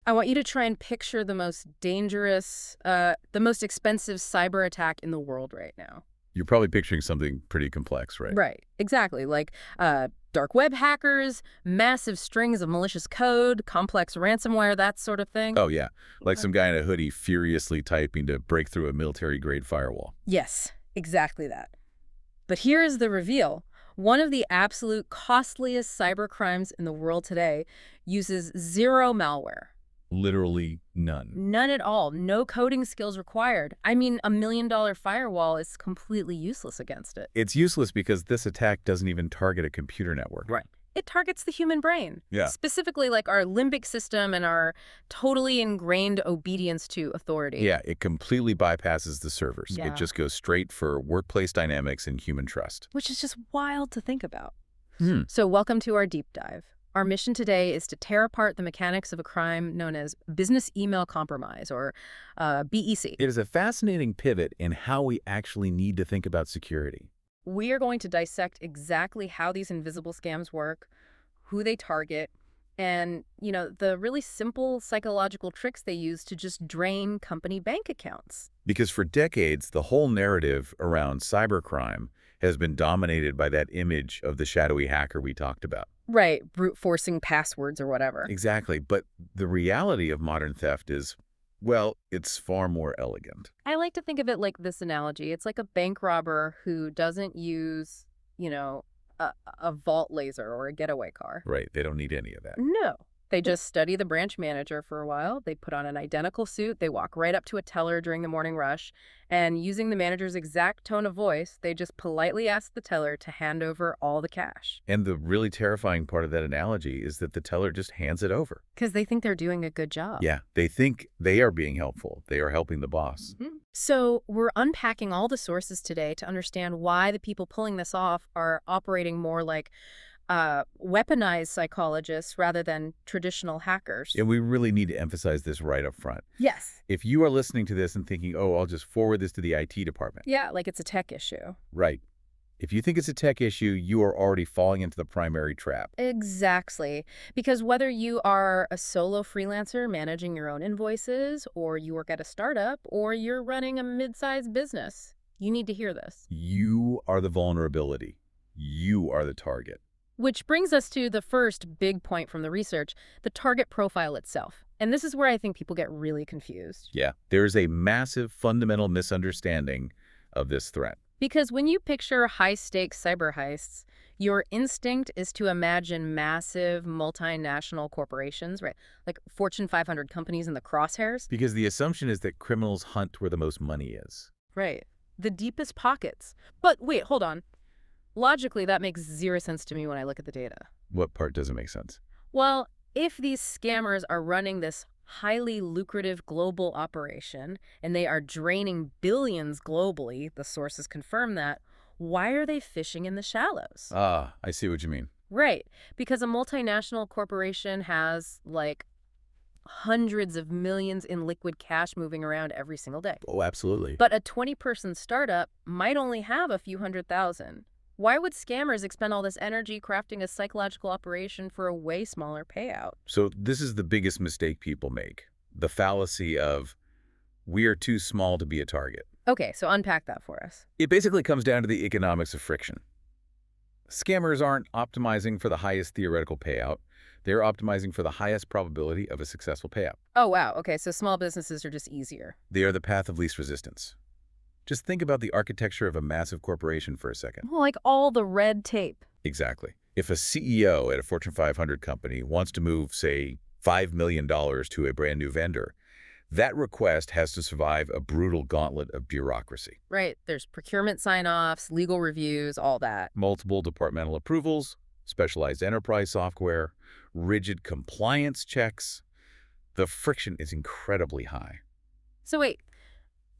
I want you to try and picture the most dangerous, the most expensive cyber attack in the world right now. You're probably picturing something pretty complex, right? Right, exactly. Like dark web hackers, massive strings of malicious code, complex ransomware, that sort of thing. Oh, yeah. Like Okay. some guy in a hoodie furiously typing to break through a military-grade firewall. Yes, exactly that. But here is the reveal. One of the absolute costliest cyber crimes in the world today uses zero malware. Literally none. None at all. No coding skills required. I mean, $1 million firewall is completely useless against it. It's useless because this attack doesn't even target a computer network. Right. It targets the human brain. Yeah. Specifically, like our limbic system and our totally ingrained obedience to authority. Yeah, it completely bypasses the servers. Yeah. It just goes straight for workplace dynamics and human trust. Which is just wild to think about. Hmm. So welcome to our deep dive. Our mission today is to tear apart the mechanics of a crime known as business email compromise, or BEC. It is a fascinating pivot in how we actually need to think about security. We are going to dissect exactly how these invisible scams work, who they target, and, the really simple psychological tricks they use to just drain company bank accounts. Because for decades, the whole narrative around cybercrime has been dominated by that image of the shadowy hacker we talked about. Right, brute forcing passwords or whatever. Exactly, but the reality of modern theft is, well, it's far more elegant. I like to think of it like this analogy. It's like a bank robber who doesn't use, a vault laser or a getaway car. Right, they don't need any of that. No. They just study the branch manager for a while. They put on an identical suit. They walk right up to a teller during the morning rush. And using the manager's exact tone of voice, they just politely ask the teller to hand over all the cash. And the really terrifying part of that analogy is that the teller just hands it over. Because they think they're doing a good job. Yeah, they think they are being helpful. They are helping the boss. So we're unpacking all the sources today to understand why the people pulling this off are operating more like weaponized psychologists rather than traditional hackers. And we really need to emphasize this right up front. Yes. If you are listening to this and thinking, oh, I'll just forward this to the IT department. Yeah, like it's a tech issue. Right. If you think it's a tech issue, you are already falling into the primary trap. Exactly. Because whether you are a solo freelancer managing your own invoices, or you work at a startup, or you're running a mid-sized business, you need to hear this. You are the vulnerability. You are the target. Which brings us to the first big point from the research, the target profile itself. And this is where I think people get really confused. Yeah, there is a massive fundamental misunderstanding of this threat. Because when you picture high-stakes cyber heists, your instinct is to imagine massive multinational corporations, right? Like Fortune 500 companies in the crosshairs. Because the assumption is that criminals hunt where the most money is. Right. The deepest pockets. But wait, hold on. Logically, that makes zero sense to me when I look at the data. What part doesn't make sense? Well, if these scammers are running this highly lucrative global operation and they are draining billions globally, the sources confirm that, why are they fishing in the shallows? Ah, I see what you mean. Right, because a multinational corporation has, like, hundreds of millions in liquid cash moving around every single day. Oh, absolutely. But a 20-person startup might only have a few $100,000. Why would scammers expend all this energy crafting a psychological operation for a way smaller payout? So this is the biggest mistake people make. The fallacy of, we are too small to be a target. Okay, so unpack that for us. It basically comes down to the economics of friction. Scammers aren't optimizing for the highest theoretical payout. They're optimizing for the highest probability of a successful payout. Oh, wow. Okay, so small businesses are just easier. They are the path of least resistance. Just think about the architecture of a massive corporation for a second. Well, like all the red tape. Exactly. If a CEO at a Fortune 500 company wants to move, say, $5 million to a brand new vendor, that request has to survive a brutal gauntlet of bureaucracy. Right. There's procurement sign-offs, legal reviews, all that. Multiple departmental approvals, specialized enterprise software, rigid compliance checks. The friction is incredibly high. So wait,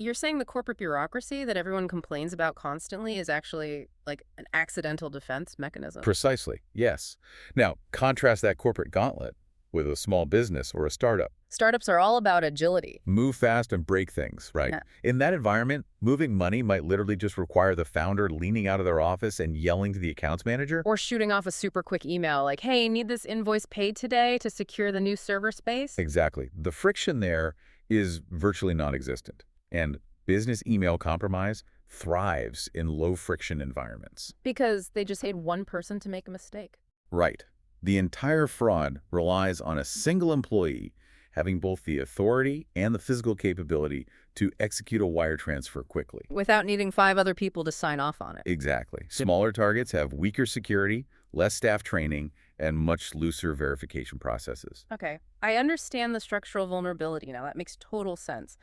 you're saying the corporate bureaucracy that everyone complains about constantly is actually like an accidental defense mechanism? Precisely, yes. Now, contrast that corporate gauntlet with a small business or a startup. Startups are all about agility. Move fast and break things, right? Yeah. In that environment, moving money might literally just require the founder leaning out of their office and yelling to the accounts manager. Or shooting off a super quick email like, hey, need this invoice paid today to secure the new server space? Exactly. The friction there is virtually non-existent. And business email compromise thrives in low-friction environments. Because they just need one person to make a mistake. Right. The entire fraud relies on a single employee having both the authority and the physical capability to execute a wire transfer quickly. Without needing 5 other people to sign off on it. Exactly. Smaller targets have weaker security, less staff training, and much looser verification processes. Okay, I understand the structural vulnerability now. That makes total sense.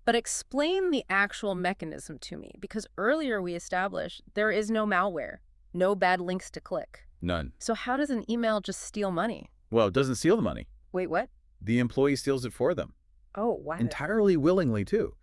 But explain the actual mechanism to me, because earlier we established there is no malware, no bad links to click. None. So how does an email just steal money? Well, it doesn't steal the money. Wait, what? The employee steals it for them. Oh, wow. Entirely willingly, too.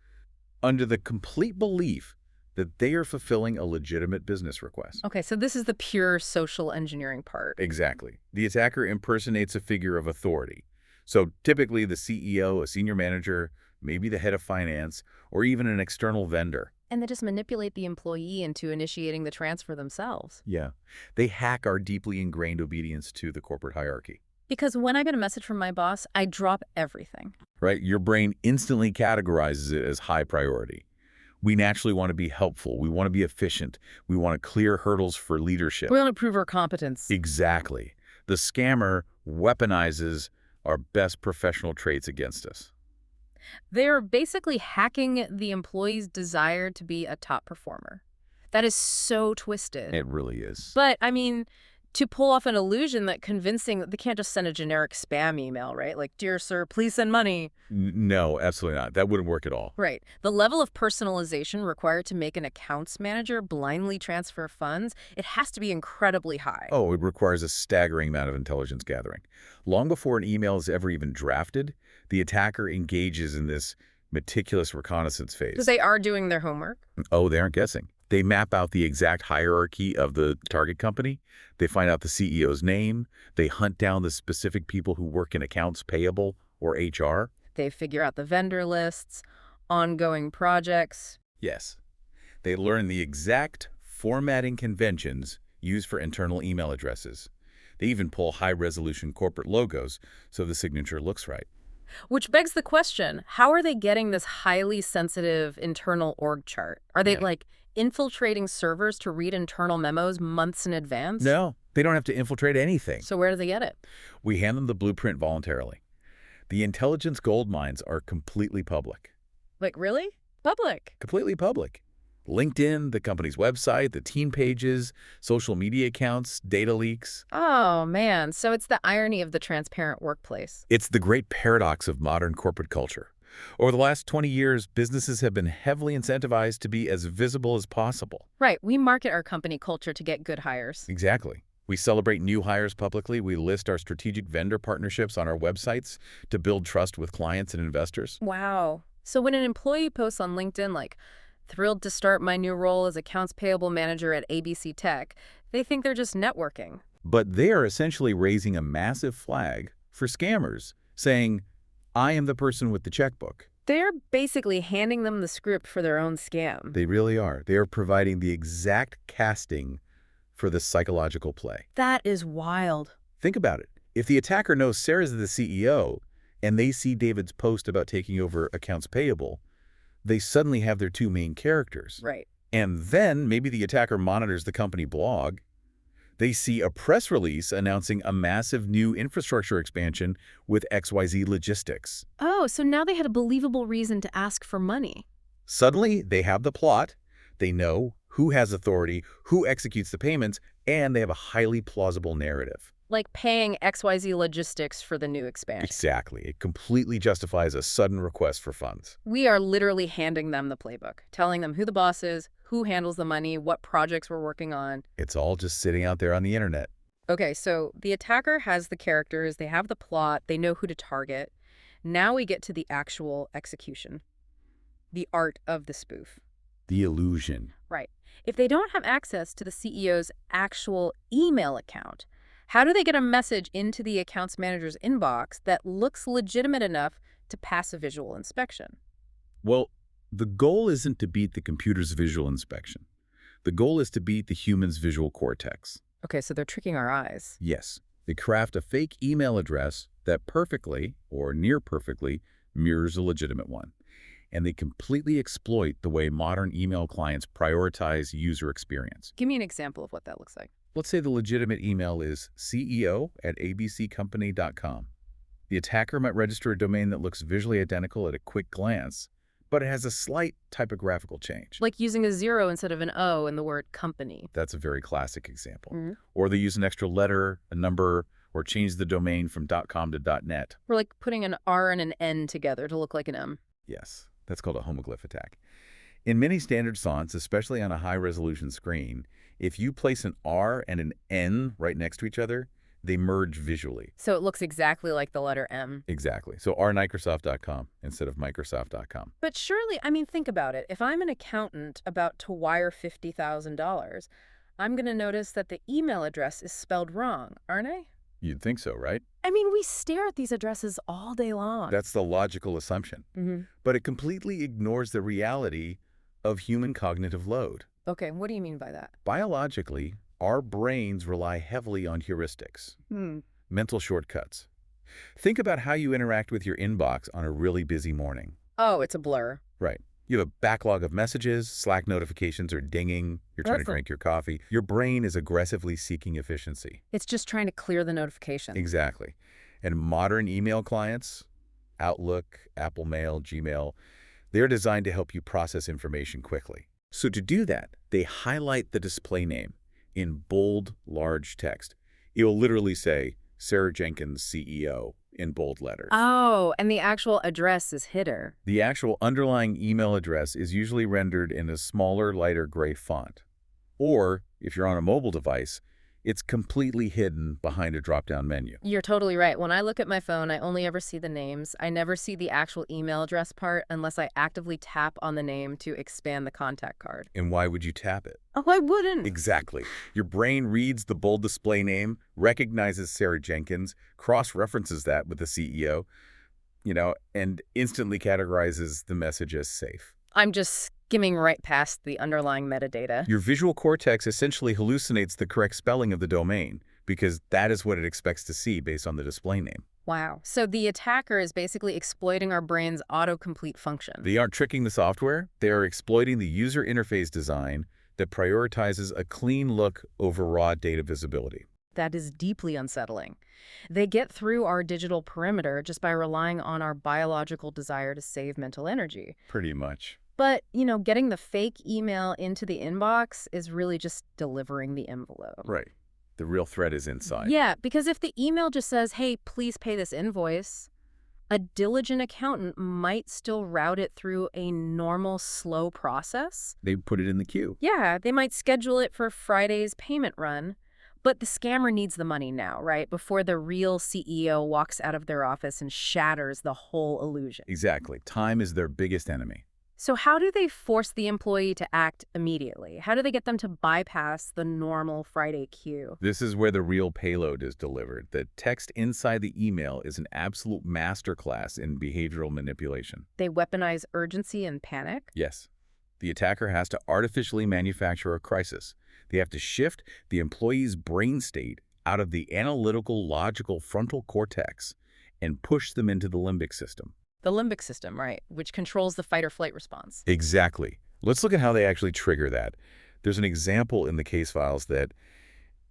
Under the complete belief that they are fulfilling a legitimate business request. Okay, so this is the pure social engineering part. Exactly. The attacker impersonates a figure of authority. So typically the CEO, a senior manager, maybe the head of finance, or even an external vendor. And they just manipulate the employee into initiating the transfer themselves. Yeah. They hack our deeply ingrained obedience to the corporate hierarchy. Because when I get a message from my boss, I drop everything. Right? Your brain instantly categorizes it as high priority. We naturally want to be helpful. We want to be efficient. We want to clear hurdles for leadership. We want to prove our competence. Exactly. The scammer weaponizes our best professional traits against us. They're basically hacking the employee's desire to be a top performer. That is so twisted. It really is. But, I mean, to pull off an illusion that convincing, they can't just send a generic spam email, right? Like, dear sir, please send money. No, absolutely not. That wouldn't work at all. Right. The level of personalization required to make an accounts manager blindly transfer funds, it has to be incredibly high. Oh, it requires a staggering amount of intelligence gathering. Long before an email is ever even drafted, the attacker engages in this meticulous reconnaissance phase. Because they are doing their homework. Oh, they aren't guessing. They map out the exact hierarchy of the target company. They find out the CEO's name. They hunt down the specific people who work in accounts payable or HR. They figure out the vendor lists, ongoing projects. Yes. They learn the exact formatting conventions used for internal email addresses. They even pull high-resolution corporate logos so the signature looks right. Which begs the question, how are they getting this highly sensitive internal org chart? Are they, like, infiltrating servers to read internal memos months in advance? No, they don't have to infiltrate anything. So where do they get it? We hand them the blueprint voluntarily. The intelligence gold mines are completely public. Like, really? Public? Completely public. LinkedIn, the company's website, the team pages, social media accounts, data leaks. Oh, man. So it's the irony of the transparent workplace. It's the great paradox of modern corporate culture. Over the last 20 years, businesses have been heavily incentivized to be as visible as possible. Right. We market our company culture to get good hires. Exactly. We celebrate new hires publicly. We list our strategic vendor partnerships on our websites to build trust with clients and investors. Wow. So when an employee posts on LinkedIn like, thrilled to start my new role as accounts payable manager at ABC Tech, they think they're just networking. But they are essentially raising a massive flag for scammers, saying, I am the person with the checkbook. They're basically handing them the script for their own scam. They really are. They are providing the exact casting for the psychological play. That is wild. Think about it. If the attacker knows Sarah's the CEO and they see David's post about taking over accounts payable, they suddenly have their two main characters. Right. And then maybe the attacker monitors the company blog. They see a press release announcing a massive new infrastructure expansion with XYZ Logistics. Oh, so now they had a believable reason to ask for money. Suddenly, they have the plot, they know who has authority, who executes the payments, and they have a highly plausible narrative. Like paying XYZ Logistics for the new expansion. Exactly. It completely justifies a sudden request for funds. We are literally handing them the playbook, telling them who the boss is, who handles the money, what projects we're working on. It's all just sitting out there on the internet. Okay, so the attacker has the characters, they have the plot, they know who to target. Now we get to the actual execution. The art of the spoof. The illusion. Right. If they don't have access to the CEO's actual email account, How do they get a message into the accounts manager's inbox that looks legitimate enough to pass a visual inspection? Well, the goal isn't to beat the computer's visual inspection. The goal is to beat the human's visual cortex. Okay, so they're tricking our eyes. Yes, they craft a fake email address that perfectly, or near perfectly, mirrors a legitimate one. And they completely exploit the way modern email clients prioritize user experience. Give me an example of what that looks like. Let's say the legitimate email is ceo@abccompany.com. The attacker might register a domain that looks visually identical at a quick glance, but it has a slight typographical change. Like using a 0 instead of an O in the word company. That's a very classic example. Mhm. Or they use an extra letter, a number, or change the domain from .com to .net. We're like putting an R and an N together to look like an M. Yes, that's called a homoglyph attack. In many standard fonts, especially on a high-resolution screen, if you place an R and an N right next to each other, they merge visually. So it looks exactly like the letter M. Exactly. So rmicrosoft.com instead of microsoft.com. But surely, I mean, think about it. If I'm an accountant about to wire $50,000, I'm going to notice that the email address is spelled wrong, aren't I? You'd think so, right? I mean, we stare at these addresses all day long. That's the logical assumption. But it completely ignores the reality of human cognitive load. Okay, what do you mean by that? Biologically, our brains rely heavily on heuristics, mental shortcuts. Think about how you interact with your inbox on a really busy morning. Oh, it's a blur. Right. You have a backlog of messages, Slack notifications are dinging, you're trying to drink your coffee. Your brain is aggressively seeking efficiency. It's just trying to clear the notification. Exactly. And modern email clients, Outlook, Apple Mail, Gmail, they're designed to help you process information quickly. So to do that, they highlight the display name in bold, large text. It will literally say, Sarah Jenkins, CEO, in bold letters. Oh, and the actual address is hidden. The actual underlying email address is usually rendered in a smaller, lighter gray font. Or, if you're on a mobile device, it's completely hidden behind a drop-down menu. You're totally right. When I look at my phone, I only ever see the names. I never see the actual email address part unless I actively tap on the name to expand the contact card. And why would you tap it? Oh, I wouldn't. Exactly. Your brain reads the bold display name, recognizes Sarah Jenkins, cross-references that with the CEO, and instantly categorizes the message as safe. I'm just skimming right past the underlying metadata. Your visual cortex essentially hallucinates the correct spelling of the domain because that is what it expects to see based on the display name. Wow. So the attacker is basically exploiting our brain's autocomplete function. They aren't tricking the software. They are exploiting the user interface design that prioritizes a clean look over raw data visibility. That is deeply unsettling. They get through our digital perimeter just by relying on our biological desire to save mental energy. Pretty much. But, getting the fake email into the inbox is really just delivering the envelope. Right. The real threat is inside. Yeah, because if the email just says, hey, please pay this invoice, a diligent accountant might still route it through a normal, slow process. They put it in the queue. Yeah, they might schedule it for Friday's payment run. But the scammer needs the money now, right? Before the real CEO walks out of their office and shatters the whole illusion. Exactly. Time is their biggest enemy. So how do they force the employee to act immediately? How do they get them to bypass the normal Friday queue? This is where the real payload is delivered. The text inside the email is an absolute masterclass in behavioral manipulation. They weaponize urgency and panic? Yes. The attacker has to artificially manufacture a crisis. They have to shift the employee's brain state out of the analytical, logical frontal cortex and push them into the limbic system. The limbic system, right, which controls the fight or flight response. Exactly. Let's look at how they actually trigger that. There's an example in the case files that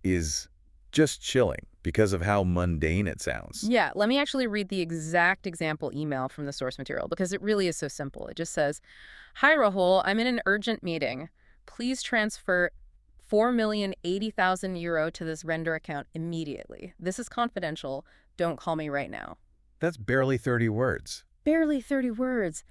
is just chilling because of how mundane it sounds. Yeah, let me actually read the exact example email from the source material because it really is so simple. It just says, "Hi, Rahul, I'm in an urgent meeting. Please transfer 4,080,000 euro to this render account immediately. This is confidential. Don't call me right now." That's barely 30 words. Barely 30 words.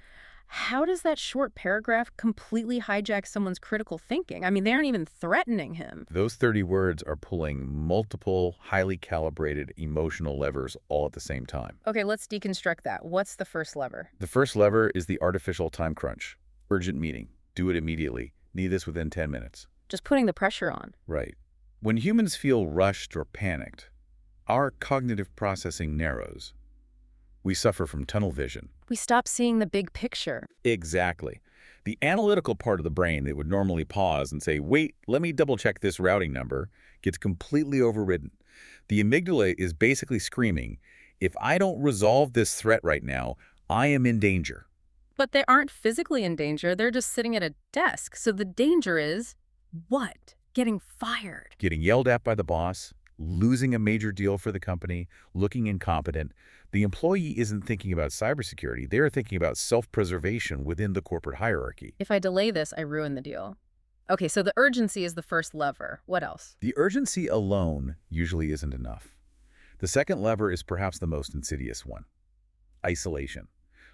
How does that short paragraph completely hijack someone's critical thinking? I mean, they aren't even threatening him. Those 30 words are pulling multiple, highly calibrated emotional levers all at the same time. Okay, let's deconstruct that. What's the first lever? The first lever is the artificial time crunch. Urgent meeting. Do it immediately. Need this within 10 minutes. Just putting the pressure on. Right. When humans feel rushed or panicked, Our cognitive processing narrows. We suffer from tunnel vision. We stop seeing the big picture. Exactly. The analytical part of the brain that would normally pause and say, wait, let me double check this routing number, gets completely overridden. The amygdala is basically screaming, if I don't resolve this threat right now, I am in danger. But they aren't physically in danger. They're just sitting at a desk. So the danger is what? Getting fired. Getting yelled at by the boss, losing a major deal for the company, looking incompetent. The employee isn't thinking about cybersecurity. They're thinking about self-preservation within the corporate hierarchy. If I delay this, I ruin the deal. Okay, so the urgency is the first lever. What else? The urgency alone usually isn't enough. The second lever is perhaps the most insidious one. Isolation.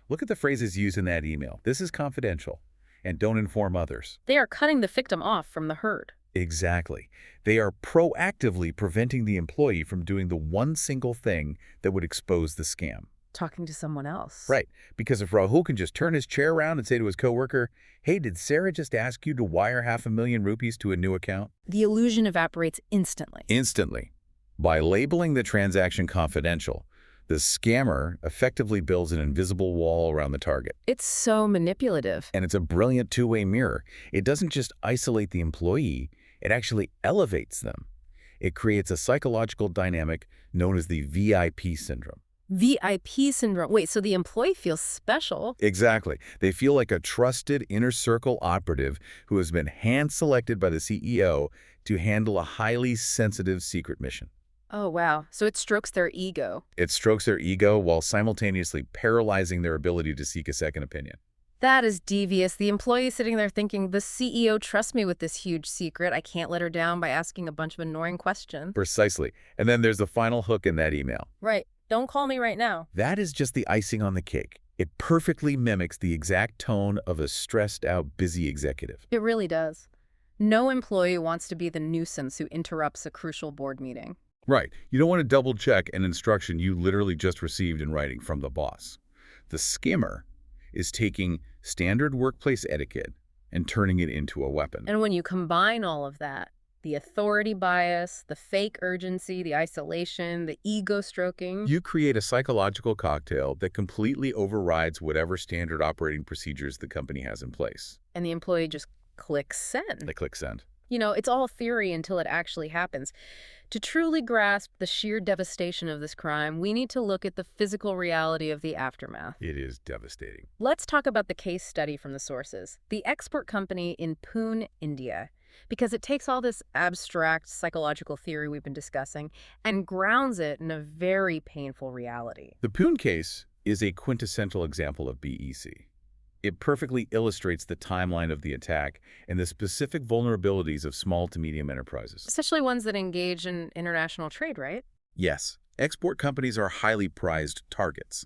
Look at the phrases used in that email. This is confidential, and don't inform others. They are cutting the victim off from the herd. Exactly. They are proactively preventing the employee from doing the one single thing that would expose the scam. Talking to someone else. Right. Because if Rahul can just turn his chair around and say to his coworker, hey, did Sarah just ask you to wire $500,000 to a new account? The illusion evaporates instantly. Instantly. By labeling the transaction confidential, the scammer effectively builds an invisible wall around the target. It's so manipulative. And it's a brilliant two-way mirror. It doesn't just isolate the employee, it actually elevates them. It creates a psychological dynamic known as the VIP syndrome. VIP syndrome. Wait, so the employee feels special? Exactly. They feel like a trusted inner circle operative who has been hand-selected by the CEO to handle a highly sensitive secret mission. Oh, wow. So it strokes their ego. It strokes their ego while simultaneously paralyzing their ability to seek a second opinion. That is devious. The employee sitting there thinking, the CEO trusts me with this huge secret. I can't let her down by asking a bunch of annoying questions. Precisely. And then there's the final hook in that email. Right. Don't call me right now. That is just the icing on the cake. It perfectly mimics the exact tone of a stressed-out, busy executive. It really does. No employee wants to be the nuisance who interrupts a crucial board meeting. Right. You don't want to double-check an instruction you literally just received in writing from the boss. The scammer is taking standard workplace etiquette and turning it into a weapon. And when you combine all of that, the authority bias, the fake urgency, the isolation, the ego stroking, you create a psychological cocktail that completely overrides whatever standard operating procedures the company has in place. and the employee just clicks send. They click send. You know, it's all theory until it actually happens. To truly grasp the sheer devastation of this crime, we need to look at the physical reality of the aftermath. It is devastating. Let's talk about the case study from the sources. The export company in Pune, India, because it takes all this abstract psychological theory we've been discussing and grounds it in a very painful reality. The Pune case is a quintessential example of BEC. It perfectly illustrates the timeline of the attack and the specific vulnerabilities of small to medium enterprises. Especially ones that engage in international trade, right? Yes, export companies are highly prized targets.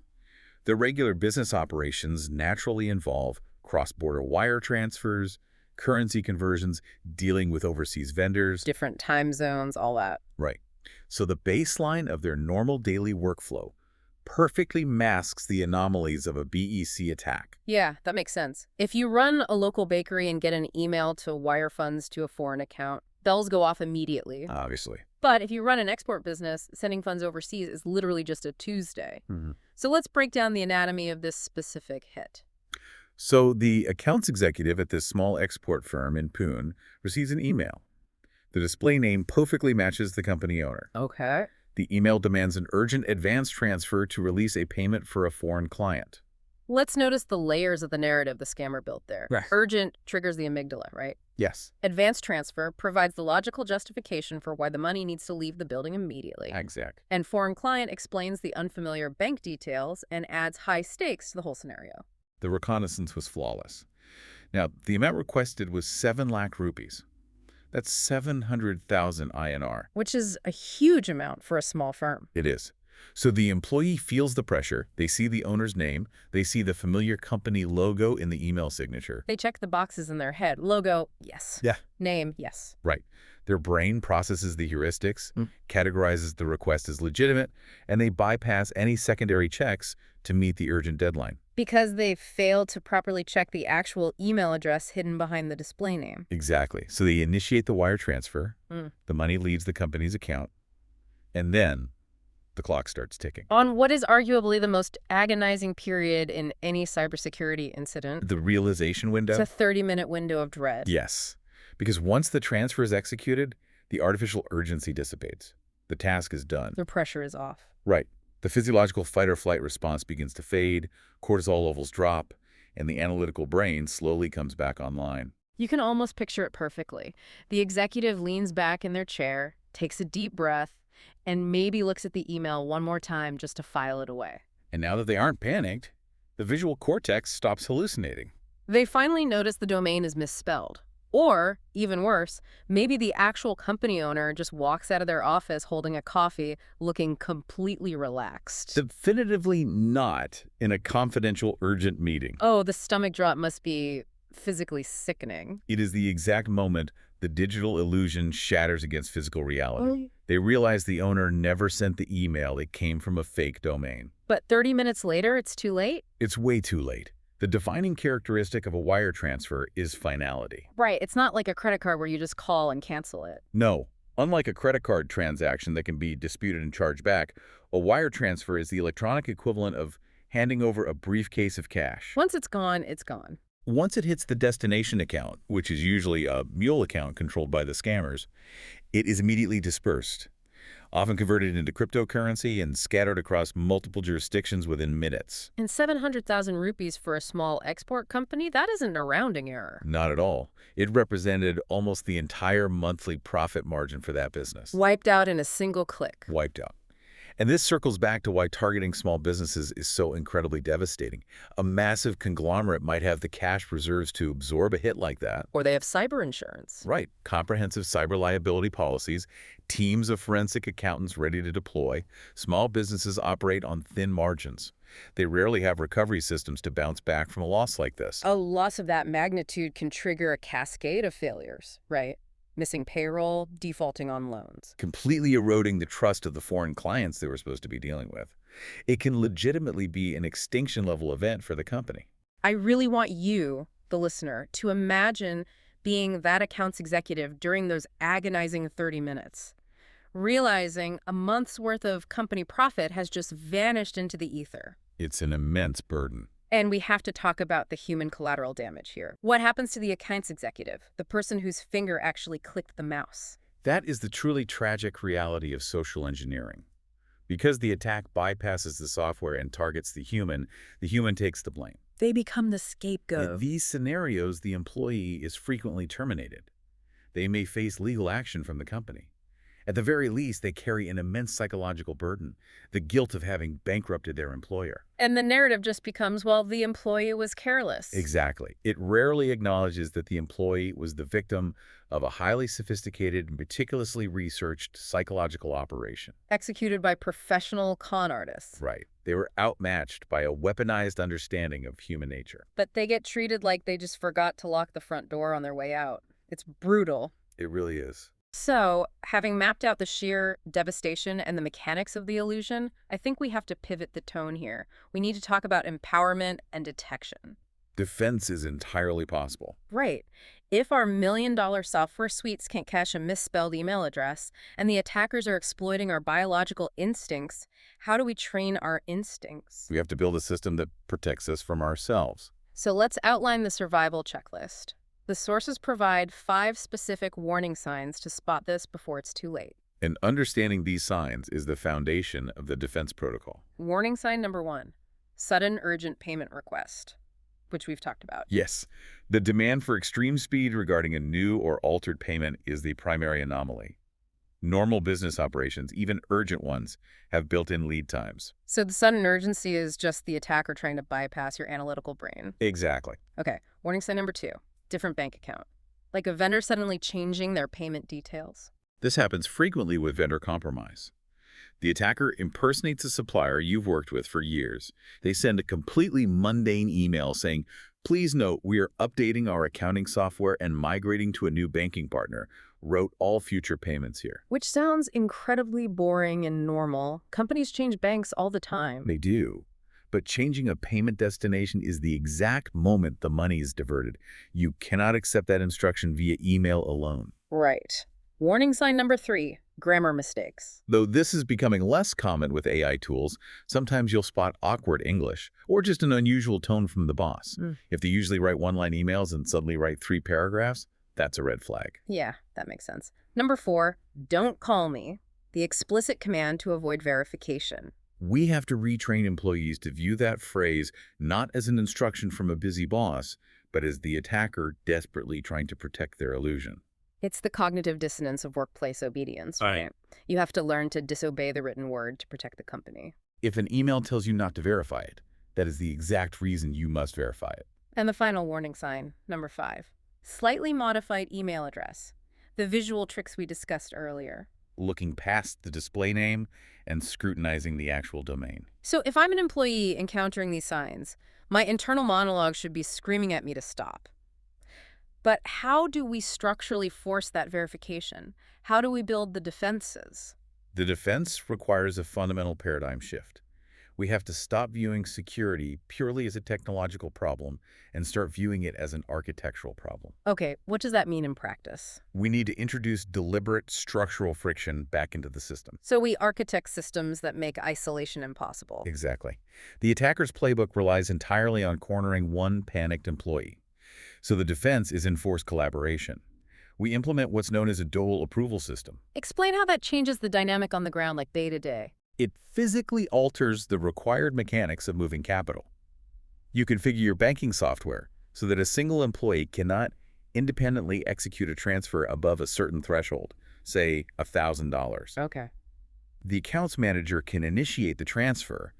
Their regular business operations naturally involve cross-border wire transfers, currency conversions, dealing with overseas vendors. Different time zones, all that. Right. So the baseline of their normal daily workflow perfectly masks the anomalies of a BEC attack. Yeah, that makes sense. If you run a local bakery and get an email to wire funds to a foreign account, bells go off immediately. Obviously. But if you run an export business, sending funds overseas is literally just a Tuesday. So let's break down the anatomy of this specific hit. So the accounts executive at this small export firm in Pune receives an email. The display name perfectly matches the company owner. Okay. The email demands an urgent advance transfer to release a payment for a foreign client. Let's notice the layers of the narrative the scammer built there. Right. Urgent triggers the amygdala, right? Yes. Advance transfer provides the logical justification for why the money needs to leave the building immediately. Exact. And foreign client explains the unfamiliar bank details and adds high stakes to the whole scenario. The reconnaissance was flawless. Now, the amount requested was 7 lakh rupees. That's 700,000 INR. Which is a huge amount for a small firm. It is. So the employee feels the pressure. They see the owner's name. They see the familiar company logo in the email signature. They check the boxes in their head. Logo, yes. Yeah. Name, yes. Right. Their brain processes the heuristics, categorizes the request as legitimate, and they bypass any secondary checks to meet the urgent deadline. Because they failed to properly check the actual email address hidden behind the display name. Exactly. So they initiate the wire transfer. The money leaves the company's account. And then the clock starts ticking. On what is arguably the most agonizing period in any cybersecurity incident, The realization it's a window? 30-minute window of dread. Yes. Because once the transfer is executed, the artificial urgency dissipates. The task is done. The pressure is off. Right. The physiological fight-or-flight response begins to fade, cortisol levels drop, and the analytical brain slowly comes back online. You can almost picture it perfectly. The executive leans back in their chair, takes a deep breath, and maybe looks at the email one more time just to file it away. And now that they aren't panicked, the visual cortex stops hallucinating. They finally notice the domain is misspelled. Or, even worse, maybe the actual company owner just walks out of their office holding a coffee, looking completely relaxed. Definitively not in a confidential, urgent meeting. Oh, the stomach drop must be physically sickening. It is the exact moment the digital illusion shatters against physical reality. Oh. They realize the owner never sent the email. It came from a fake domain. But 30 minutes later, it's too late? It's way too late. The defining characteristic of a wire transfer is finality. Right, it's not like a credit card where you just call and cancel it. No. Unlike a credit card transaction that can be disputed and charged back, a wire transfer is the electronic equivalent of handing over a briefcase of cash. Once it's gone, it's gone. Once it hits the destination account, which is usually a mule account controlled by the scammers, it is immediately dispersed, often converted into cryptocurrency and scattered across multiple jurisdictions within minutes. And 700,000 rupees for a small export company? That isn't a rounding error. Not at all. It represented almost the entire monthly profit margin for that business. Wiped out in a single click. Wiped out. And this circles back to why targeting small businesses is so incredibly devastating. A massive conglomerate might have the cash reserves to absorb a hit like that. Or they have cyber insurance. Right. Comprehensive cyber liability policies, teams of forensic accountants ready to deploy. Small businesses operate on thin margins. They rarely have recovery systems to bounce back from a loss like this. A loss of that magnitude can trigger a cascade of failures, right? Missing payroll, defaulting on loans. Completely eroding the trust of the foreign clients they were supposed to be dealing with. It can legitimately be an extinction-level event for the company. I really want you, the listener, to imagine being that accounts executive during those agonizing 30 minutes, realizing a month's worth of company profit has just vanished into the ether. It's an immense burden. And we have to talk about the human collateral damage here. What happens to the accounts executive, the person whose finger actually clicked the mouse? That is the truly tragic reality of social engineering. Because the attack bypasses the software and targets the human takes the blame. They become the scapegoat. In these scenarios, the employee is frequently terminated. They may face legal action from the company. At the very least, they carry an immense psychological burden, the guilt of having bankrupted their employer. And the narrative just becomes, well, the employee was careless. Exactly. It rarely acknowledges that the employee was the victim of a highly sophisticated and meticulously researched psychological operation. Executed by professional con artists. Right. They were outmatched by a weaponized understanding of human nature. But they get treated like they just forgot to lock the front door on their way out. It's brutal. It really is. So, having mapped out the sheer devastation and the mechanics of the illusion, I think we have to pivot the tone here. We need to talk about empowerment and detection. Defense is entirely possible. Right. If our million-dollar software suites can't catch a misspelled email address and the attackers are exploiting our biological instincts, how do we train our instincts? We have to build a system that protects us from ourselves. So let's outline the survival checklist. The sources provide 5 specific warning signs to spot this before it's too late. And understanding these signs is the foundation of the defense protocol. Warning sign number 1, sudden urgent payment request, which we've talked about. Yes, the demand for extreme speed regarding a new or altered payment is the primary anomaly. Normal business operations, even urgent ones, have built-in lead times. So the sudden urgency is just the attacker trying to bypass your analytical brain. Exactly. Okay, warning sign number 2, different bank account. Like a vendor suddenly changing their payment details. This happens frequently with vendor compromise. The attacker impersonates a supplier you've worked with for years. They send a completely mundane email saying, "Please note we are updating our accounting software and migrating to a new banking partner. Route all future payments here." Which sounds incredibly boring and normal. Companies change banks all the time. They do. But changing a payment destination is the exact moment the money is diverted. You cannot accept that instruction via email alone. Right. Warning sign number 3, grammar mistakes. Though this is becoming less common with AI tools, sometimes you'll spot awkward English or just an unusual tone from the boss. Mm. If they usually write one-line emails and suddenly write 3 paragraphs, that's a red flag. Yeah, that makes sense. Number 4, don't call me. The explicit command to avoid verification. We have to retrain employees to view that phrase not as an instruction from a busy boss, but as the attacker desperately trying to protect their illusion. It's the cognitive dissonance of workplace obedience, Right. right? You have to learn to disobey the written word to protect the company. If an email tells you not to verify it, that is the exact reason you must verify it. And the final warning sign, number 5, slightly modified email address. The visual tricks we discussed earlier. Looking past the display name and scrutinizing the actual domain. So if I'm an employee encountering these signs, my internal monologue should be screaming at me to stop. But how do we structurally force that verification? How do we build the defenses? The defense requires a fundamental paradigm shift. We have to stop viewing security purely as a technological problem and start viewing it as an architectural problem. Okay, what does that mean in practice? We need to introduce deliberate structural friction back into the system. So we architect systems that make isolation impossible. Exactly. The attacker's playbook relies entirely on cornering one panicked employee. So the defense is enforced collaboration. We implement what's known as a dole approval system. Explain how that changes the dynamic on the ground, like day to day. It physically alters the required mechanics of moving capital. You configure your banking software so that a single employee cannot independently execute a transfer above a certain threshold, say $1,000. Okay. The accounts manager can initiate the transfer,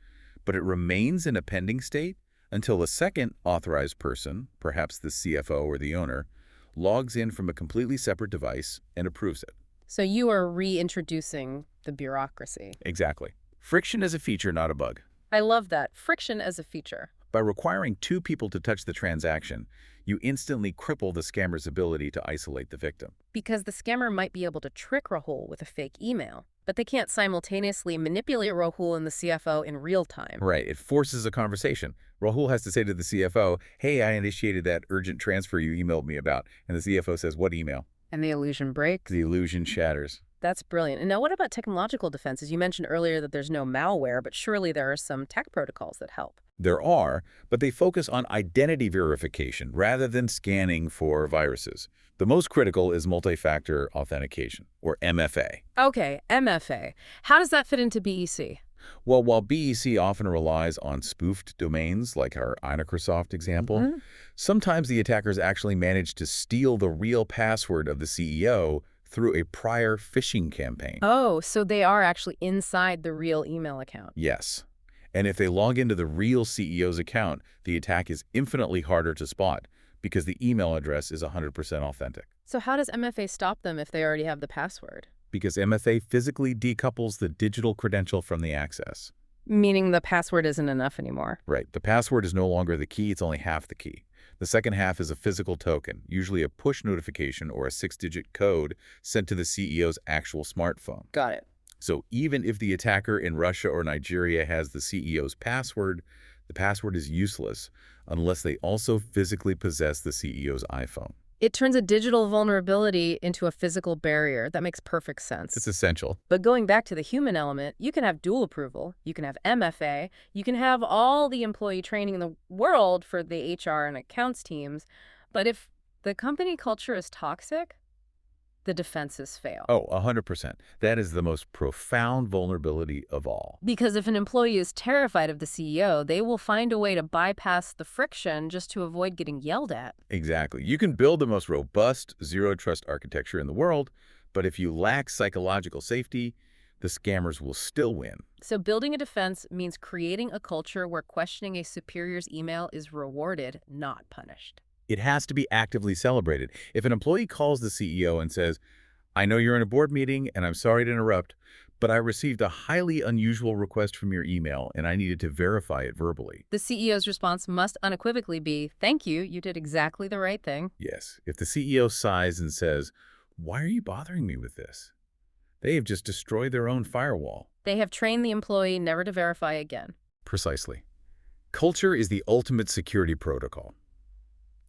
but it remains in a pending state until a second authorized person, perhaps the CFO or the owner, logs in from a completely separate device and approves it. So you are reintroducing the bureaucracy. Exactly. Friction is a feature, not a bug. I love that. Friction as a feature. By requiring 2 people to touch the transaction, you instantly cripple the scammer's ability to isolate the victim. Because the scammer might be able to trick Rahul with a fake email, but they can't simultaneously manipulate Rahul and the CFO in real time. Right. It forces a conversation. Rahul has to say to the CFO, hey, I initiated that urgent transfer you emailed me about. And the CFO says, what email? And the illusion breaks. The illusion shatters. That's brilliant. And now what about technological defenses? You mentioned earlier that there's no malware, but surely there are some tech protocols that help. There are, but they focus on identity verification rather than scanning for viruses. The most critical is multi-factor authentication, or MFA. Okay, MFA. How does that fit into BEC? Well, while BEC often relies on spoofed domains, like our Microsoft example, sometimes the attackers actually manage to steal the real password of the CEO through a prior phishing campaign. Oh, so they are actually inside the real email account. Yes. And if they log into the real CEO's account, the attack is infinitely harder to spot because the email address is 100% authentic. So how does MFA stop them if they already have the password? Because MFA physically decouples the digital credential from the access. Meaning the password isn't enough anymore. Right. The password is no longer the key, it's only half the key. The second half is a physical token, usually a push notification or a 6-digit code sent to the CEO's actual smartphone. Got it. So even if the attacker in Russia or Nigeria has the CEO's password, the password is useless unless they also physically possess the CEO's iPhone. It turns a digital vulnerability into a physical barrier. That makes perfect sense. It's essential. But going back to the human element, you can have dual approval, you can have MFA, you can have all the employee training in the world for the HR and accounts teams. But if the company culture is toxic, the defenses fail. Oh, 100%. That is the most profound vulnerability of all. Because if an employee is terrified of the CEO, they will find a way to bypass the friction just to avoid getting yelled at. Exactly. You can build the most robust zero-trust architecture in the world, but if you lack psychological safety, the scammers will still win. So building a defense means creating a culture where questioning a superior's email is rewarded, not punished. It has to be actively celebrated. If an employee calls the CEO and says, I know you're in a board meeting and I'm sorry to interrupt, but I received a highly unusual request from your email and I needed to verify it verbally. The CEO's response must unequivocally be, thank you, you did exactly the right thing. Yes. If the CEO sighs and says, why are you bothering me with this? They have just destroyed their own firewall. They have trained the employee never to verify again. Precisely. Culture is the ultimate security protocol.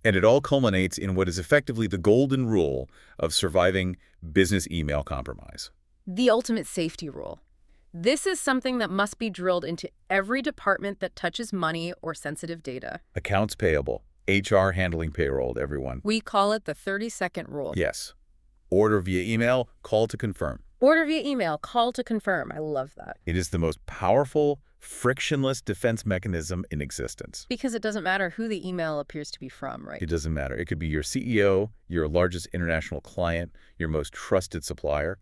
And it all culminates in what is effectively the golden rule of surviving business email compromise. The ultimate safety rule. This is something that must be drilled into every department that touches money or sensitive data. Accounts payable, HR handling payroll, everyone. We call it the 30-second rule. Yes. Order via email, call to confirm. Order via email, call to confirm. I love that. It is the most powerful, frictionless defense mechanism in existence. Because it doesn't matter who the email appears to be from, right? It doesn't matter. It could be your CEO, your largest international client, your most trusted supplier.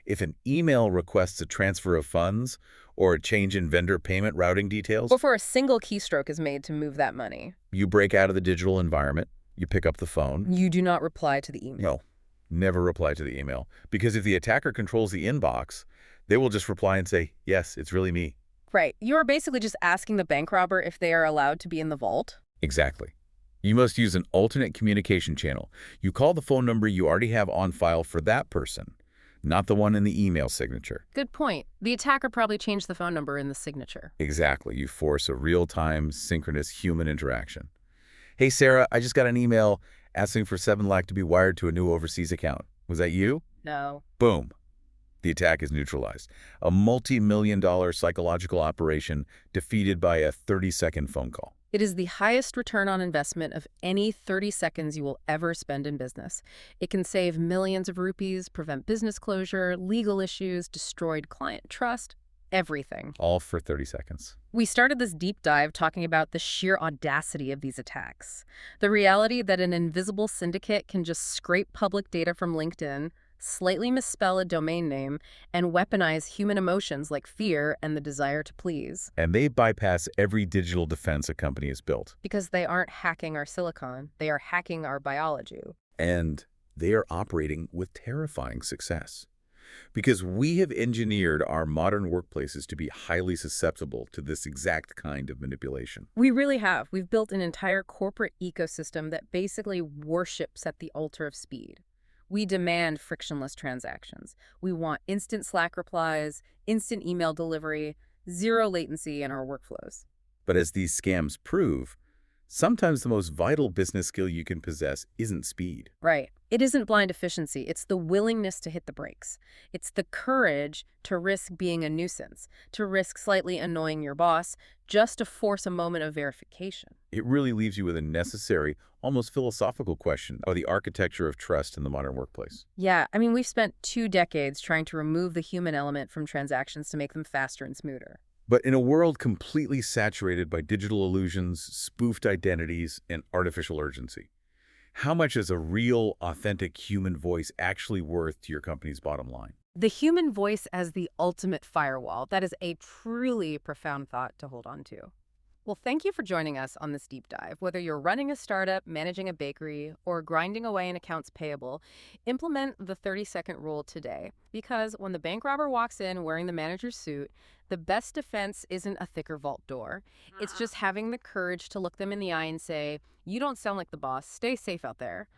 If an email requests a transfer of funds or a change in vendor payment routing details, Before a single keystroke is made to move that money, you break out of the digital environment, you pick up the phone. you do not reply to the email. No, never reply to the email. Because if the attacker controls the inbox, they will just reply and say, yes, it's really me. Right. You are basically just asking the bank robber if they are allowed to be in the vault. Exactly. You must use an alternate communication channel. You call the phone number you already have on file for that person, not the one in the email signature. Good point. The attacker probably changed the phone number in the signature. Exactly. You force a real-time, synchronous human interaction. Hey, Sarah, I just got an email asking for 7 lakh to be wired to a new overseas account. Was that you? No. Boom. The attack is neutralized. A multi-million-dollar psychological operation defeated by a 30-second phone call. It is the highest return on investment of any 30 seconds you will ever spend in business. It can save millions of rupees, prevent business closure, legal issues, destroyed client trust, everything. All for 30 seconds. We started this deep dive talking about the sheer audacity of these attacks. The reality that an invisible syndicate can just scrape public data from LinkedIn, slightly misspell a domain name, and weaponize human emotions like fear and the desire to please. And they bypass every digital defense a company has built. Because they aren't hacking our silicon, they are hacking our biology. And they are operating with terrifying success. Because we have engineered our modern workplaces to be highly susceptible to this exact kind of manipulation. We really have. We've built an entire corporate ecosystem that basically worships at the altar of speed. We demand frictionless transactions. We want instant Slack replies, instant email delivery, zero latency in our workflows. But as these scams prove, sometimes the most vital business skill you can possess isn't speed. Right. It isn't blind efficiency. It's the willingness to hit the brakes. It's the courage to risk being a nuisance, to risk slightly annoying your boss, just to force a moment of verification. It really leaves you with a necessary, almost philosophical question of the architecture of trust in the modern workplace. Yeah, I mean, we've spent 2 decades trying to remove the human element from transactions to make them faster and smoother. But in a world completely saturated by digital illusions, spoofed identities, and artificial urgency, how much is a real, authentic human voice actually worth to your company's bottom line? The human voice as the ultimate firewall. That is a truly profound thought to hold on to. Well, thank you for joining us on this deep dive. Whether you're running a startup, managing a bakery, or grinding away in accounts payable, implement the 30-second rule today. Because when the bank robber walks in wearing the manager's suit, the best defense isn't a thicker vault door. It's just having the courage to look them in the eye and say, "You don't sound like the boss. Stay safe out there."